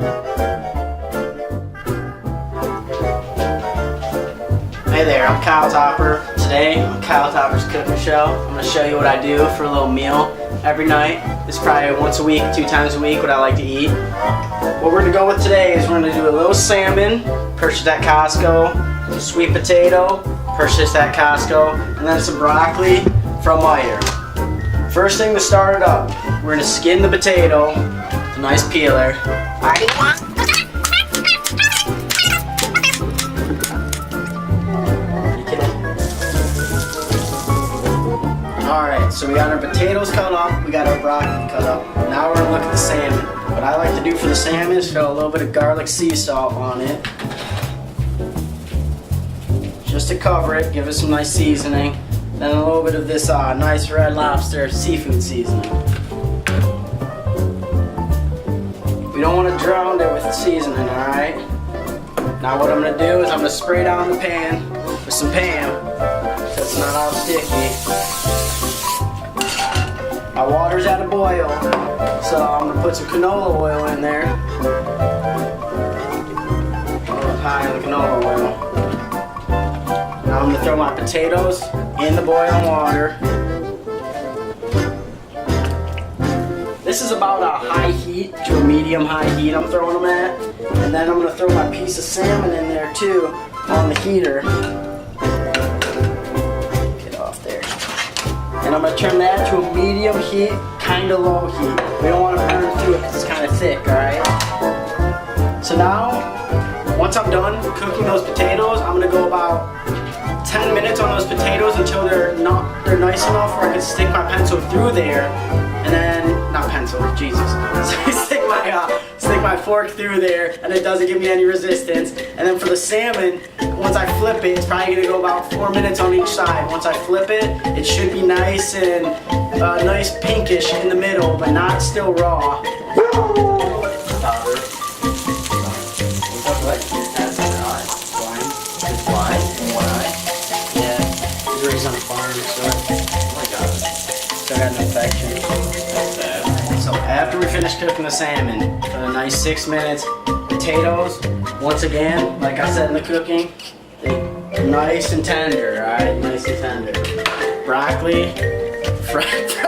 Hey there, I'm Kyle Topper. Today on Kyle Topper's Cooking Show, I'm going to show you what I do for a little meal every night. It's probably once a week, 2 times a week, what I like to eat. What we're going to go with today is we're going to do a little salmon, purchased at Costco, some sweet potato, purchased at Costco, and then some broccoli from Meijer. First thing to start it up, we're going to skin the potato, a nice peeler. Alright, so we got our potatoes cut up, we got our broccoli cut up. Now we're going to look at the salmon. What I like to do for the salmon is throw a little bit of garlic sea salt on it. Just to cover it, give it some nice seasoning. Then a little bit of this nice Red Lobster seafood seasoning. We don't want to drown it with the seasoning, alright? Now what I'm going to do is I'm going to spray down the pan with some Pam so it's not all sticky. My water's at a boil, so I'm going to put some canola oil in there. A little high on the canola oil. Now I'm going to throw my potatoes in the boiling water. This is about a high heat to a medium high heat I'm throwing them at. And then I'm going to throw my piece of salmon in there too on the heater. Get off there. And I'm going to turn that to a medium heat, kind of low heat. We don't want to burn through it because it's kind of thick, alright? So now, once I'm done cooking those potatoes, I'm going to go about 10 minutes on those potatoes until they're nice enough where I can stick my pencil through there, and then not pencil, Jesus. So I stick my fork through there, and it doesn't give me any resistance. And then for the salmon, once I flip it, it's probably gonna go about 4 minutes on each side. Once I flip it, it should be nice and nice pinkish in the middle, but not still raw. Raised on a farm, so oh my god, so I got an infection. That's bad. So after we finish cooking the salmon for a nice 6 minutes, potatoes, once again, like I said in the cooking, they're nice and tender, alright, nice and tender. Broccoli, fried.